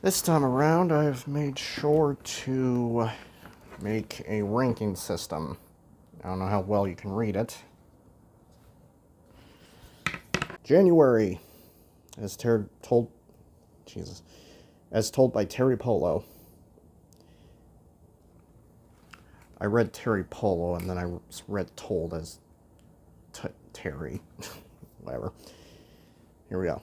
This time around, I've made sure to make a ranking system. I don't know how well you can read it. January, as told by Terry Polo. I read Terry Polo and then I read told as Terry. Whatever. Here we go.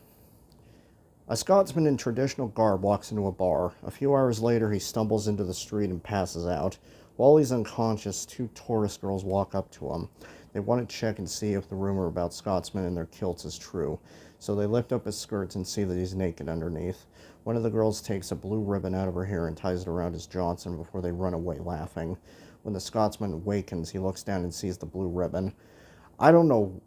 A Scotsman in traditional garb walks into a bar. A few hours later, he stumbles into the street and passes out. While he's unconscious, two tourist girls walk up to him. They want to check and see if the rumor about Scotsmen and their kilts is true. So they lift up his skirts and see that he's naked underneath. One of the girls takes a blue ribbon out of her hair and ties it around his Johnson before they run away laughing. When the Scotsman awakens, he looks down and sees the blue ribbon. I don't know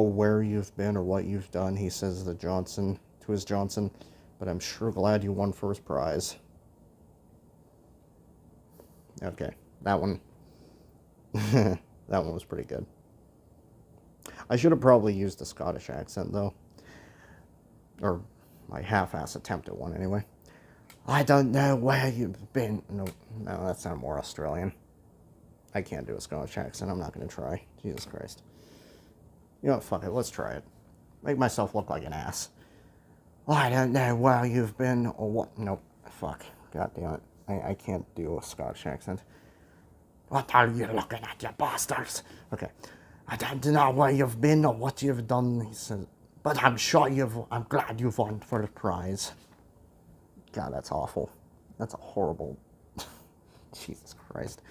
where you've been or what you've done, he says to his Johnson, but I'm sure glad you won first prize. Okay, that one that one was pretty good. I should have probably used a Scottish accent though. Or my half-ass attempt at one anyway. I don't know where you've been. No, that sounded more Australian. I can't do a Scottish accent. I'm not going to try. Jesus Christ. You know what? Fuck it. Let's try it. Make myself look like an ass. I don't know where you've been or what. Nope. Fuck. God damn it. I can't do a Scottish accent. What are you looking at, you bastards? Okay. I don't know where you've been or what you've done, he says. But I'm glad you've won first prize. God, that's awful. That's a horrible... Jesus Christ.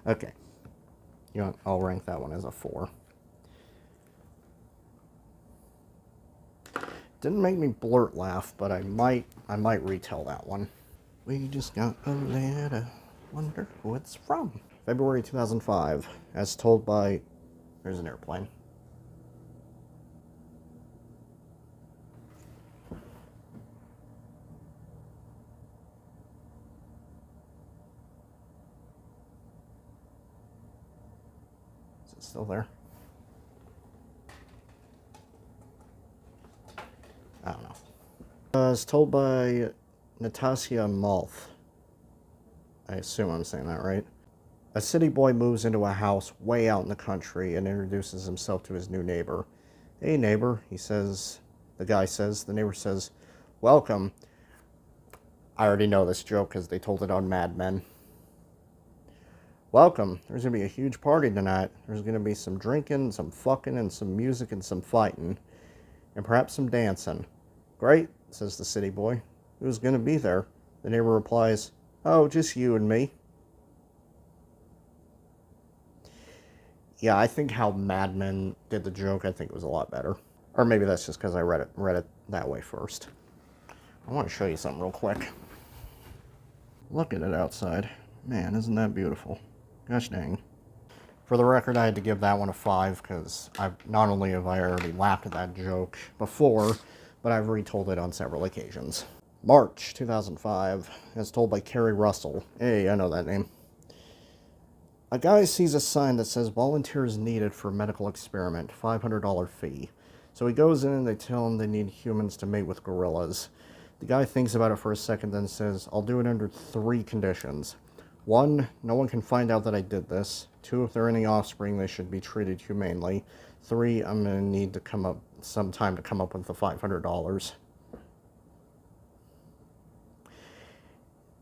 Okay. You know what? I'll rank that one as a 4. Didn't make me blurt laugh, but I might retell that one. We just got a letter. Wonder who it's from. February 2005. As told by... There's an airplane. Is it still there? I don't know. As told by Natasha Malth. I assume I'm saying that right. A city boy moves into a house way out in the country and introduces himself to his new neighbor. Hey neighbor, he says. The guy says. The neighbor says, welcome. I already know this joke because they told it on Mad Men. Welcome. There's going to be a huge party tonight. There's going to be some drinking, some fucking, and some music and some fighting. And perhaps some dancing. Great, says the city boy. Who's going to be there? The neighbor replies, oh, just you and me. Yeah, I think how Mad Men did the joke, I think it was a lot better. Or maybe that's just because I read it that way first. I want to show you something real quick. Look at it outside. Man, isn't that beautiful? Gosh dang. For the record, I had to give that one a 5 because not only have I already laughed at that joke before, but I've retold it on several occasions. March 2005, as told by Carrie Russell. Hey, I know that name. A guy sees a sign that says volunteers needed for medical experiment, $500 fee. So he goes in and they tell him they need humans to mate with gorillas. The guy thinks about it for a second, then says, I'll do it under 3 conditions. 1, no one can find out that I did this. 2, if there are any offspring, they should be treated humanely. 3, I'm going to need to come up with the $500.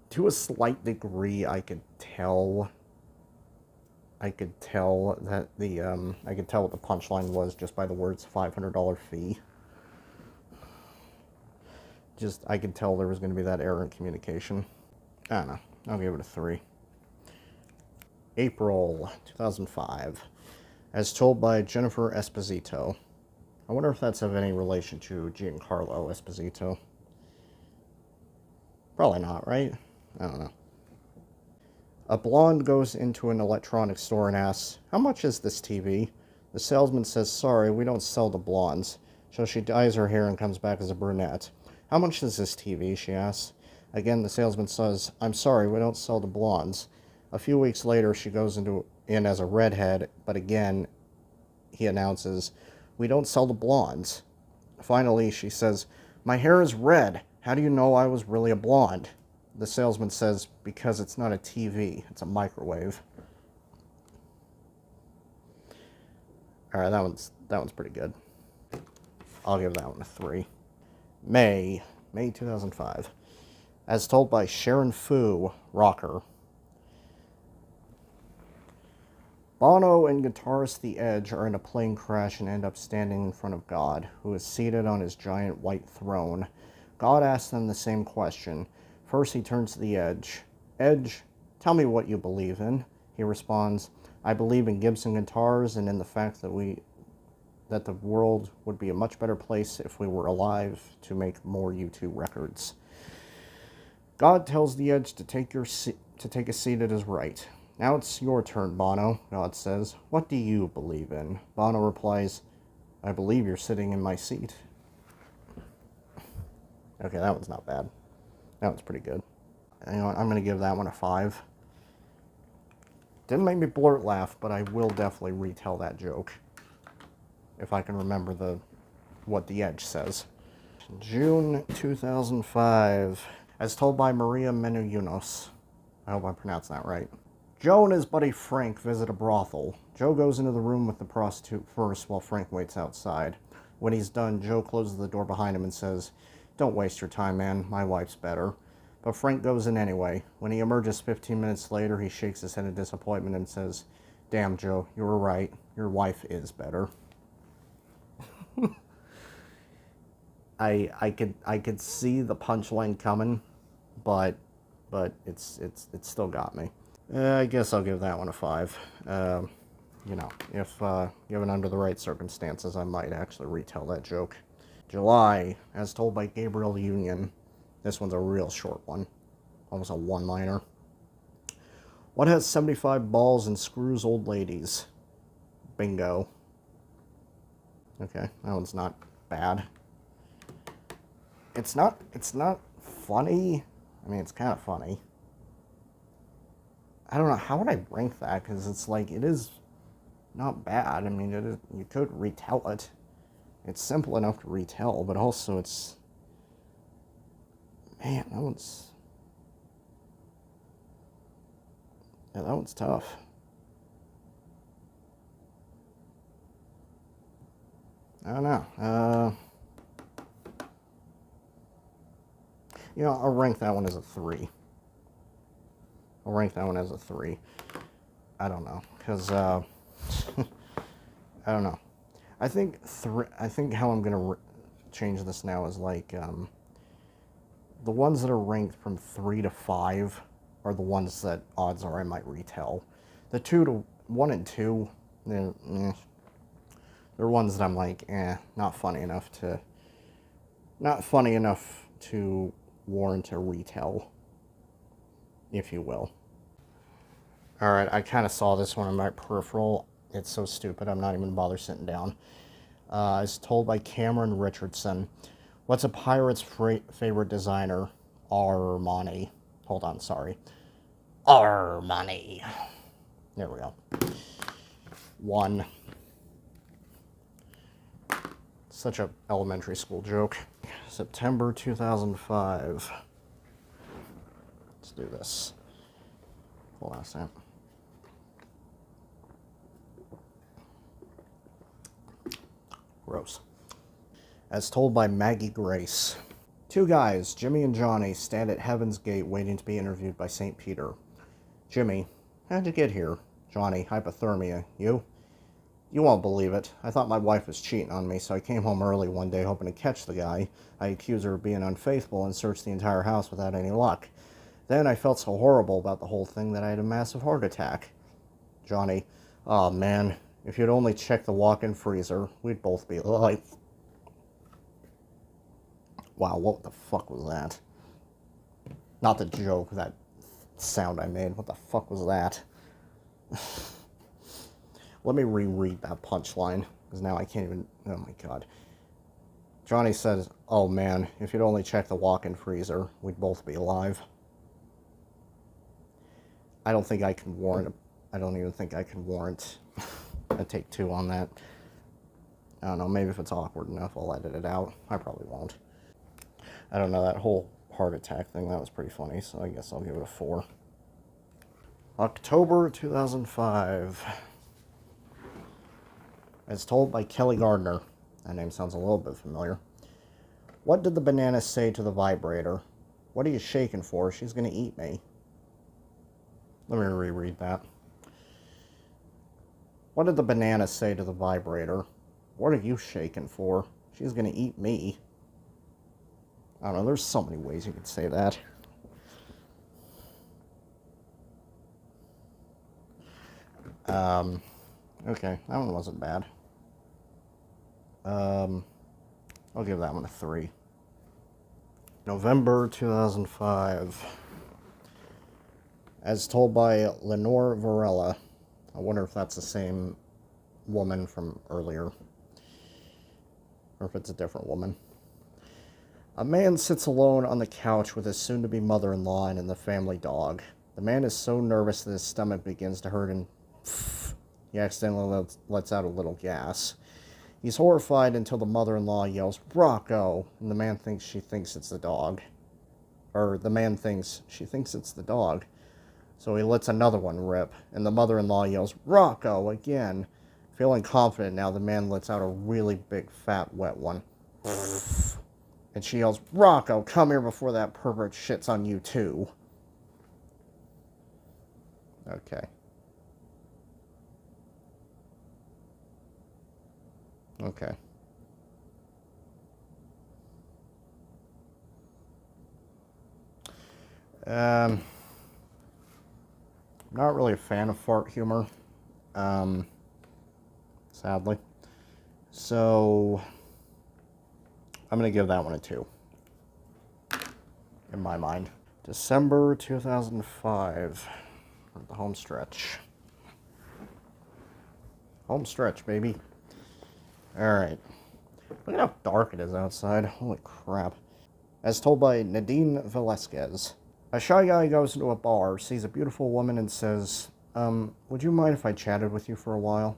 To a slight degree, I could tell what the punchline was just by the words $500 fee. I could tell there was going to be that error in communication. I don't know. I'll give it a 3. April 2005. As told by Jennifer Esposito. I wonder if that's of any relation to Giancarlo Esposito. Probably not, right? I don't know. A blonde goes into an electronics store and asks, how much is this TV? The salesman says, sorry, we don't sell the blondes. So she dyes her hair and comes back as a brunette. How much is this TV? She asks. Again, the salesman says, I'm sorry, we don't sell the blondes. A few weeks later, she goes in as a redhead, but again, he announces, we don't sell the blondes. Finally, she says, my hair is red. How do you know I was really a blonde? The salesman says, because it's not a TV, it's a microwave. Alright, that one's pretty good. I'll give that one a 3. May 2005. As told by Sharon Fu, rocker. Bono and guitarist The Edge are in a plane crash and end up standing in front of God, who is seated on his giant white throne. God asks them the same question. First he turns to The Edge. Edge, tell me what you believe in. He responds, I believe in Gibson guitars and in the fact that the world would be a much better place if we were alive to make more U2 records. God tells The Edge to take a seat at his right. Now it's your turn, Bono, God says. What do you believe in? Bono replies, I believe you're sitting in my seat. Okay, that one's not bad. That one's pretty good. You know what, I'm going to give that one a 5. Didn't make me blurt laugh, but I will definitely retell that joke. If I can remember what The Edge says. June 2005. As told by Maria Menounos. I hope I pronounced that right. Joe and his buddy Frank visit a brothel. Joe goes into the room with the prostitute first while Frank waits outside. When he's done, Joe closes the door behind him and says, Don't waste your time, man. My wife's better. But Frank goes in anyway. When he emerges 15 minutes later, he shakes his head in disappointment and says, Damn, Joe, you were right. Your wife is better. I could see the punchline coming, but it's still got me. I guess I'll give that one a 5. You know, if given under the right circumstances, I might actually retell that joke. July, as told by Gabriel Union. This one's a real short one, almost a one-liner. What has 75 balls and screws old ladies? Bingo. Okay, that one's not bad. It's not funny. I mean, it's kind of funny. I don't know, how would I rank that? Because it's like, it is not bad. I mean, it is, you could retell it. It's simple enough to retell, but also it's... Man, that one's... Yeah, that one's tough. I don't know. You know, I'll rank that one as a 3. I'll rank that one as a 3. I don't know, because I don't know. I think how I'm gonna change this now is like the ones that are ranked from 3 to 5 are the ones that odds are I might retell. The 1 and 2, they're ones that I'm like, not funny enough to warrant a retell, if you will. Alright, I kind of saw this one in my peripheral. It's so stupid, I'm not even bother sitting down. It's told by Cameron Richardson. What's a pirate's favorite designer? Armani. Hold on, sorry. Armani. There we go. 1. Such a elementary school joke. September 2005. Let's do this. Hold on a second. Gross. As told by Maggie Grace. 2 guys, Jimmy and Johnny, stand at Heaven's Gate waiting to be interviewed by St. Peter. Jimmy, how'd you get here? Johnny, hypothermia. You? You won't believe it. I thought my wife was cheating on me, so I came home early one day hoping to catch the guy. I accused her of being unfaithful and searched the entire house without any luck. Then I felt so horrible about the whole thing that I had a massive heart attack. Johnny, oh man, if you'd only checked the walk-in freezer, we'd both be alive. Wow, what the fuck was that? Not the joke, that sound I made. What the fuck was that? Let me reread that punchline, because now I can't even... Oh my god. Johnny says, oh man, if you'd only check the walk-in freezer, we'd both be alive. I don't think I can warrant... I don't even think I can warrant a take 2 on that. I don't know, maybe if it's awkward enough, I'll edit it out. I probably won't. I don't know, that whole heart attack thing, that was pretty funny, so I guess I'll give it a 4. October 2005. As told by Kelly Gardner. That name sounds a little bit familiar. What did the banana say to the vibrator? What are you shaking for? She's going to eat me. Let me reread that. What did the banana say to the vibrator? What are you shaking for? She's going to eat me. I don't know, there's so many ways you could say that. Okay, that one wasn't bad. I'll give that one a 3. November 2005. As told by Lenore Varela. I wonder if that's the same woman from earlier. Or if it's a different woman. A man sits alone on the couch with his soon-to-be mother-in-law and the family dog. The man is so nervous that his stomach begins to hurt and he accidentally lets out a little gas. He's horrified until the mother-in-law yells, "Rocco!" And the man thinks she thinks it's the dog. Or the man thinks she thinks it's the dog. So he lets another one rip, and the mother-in-law yells, "Rocco!" again. Feeling confident now, the man lets out a really big, fat, wet one. And she yells, "Rocco, come here before that pervert shits on you too." Okay. Okay. Not really a fan of fart humor, sadly. So, I'm going to give that one a 2. In my mind. December 2005. The home stretch. Home stretch, baby. Alright. Look at how dark it is outside. Holy crap. As told by Nadine Velasquez. A shy guy goes into a bar, sees a beautiful woman, and says, would you mind if I chatted with you for a while?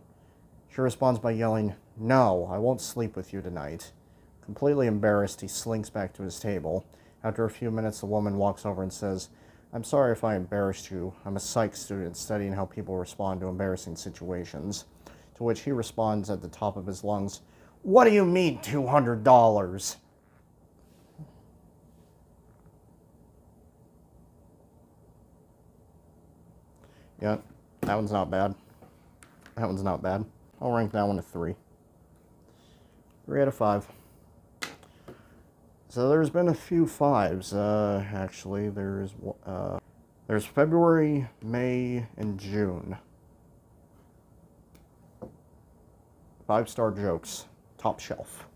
She responds by yelling, "No, I won't sleep with you tonight." Completely embarrassed, he slinks back to his table. After a few minutes, the woman walks over and says, "I'm sorry if I embarrassed you. I'm a psych student studying how people respond to embarrassing situations." To which he responds at the top of his lungs, "What do you mean, $200? Yeah, that one's not bad. That one's not bad. I'll rank that one a 3. 3 out of 5. So there's been a few 5s, actually. There's February, May, and June. 5-star jokes. Top shelf.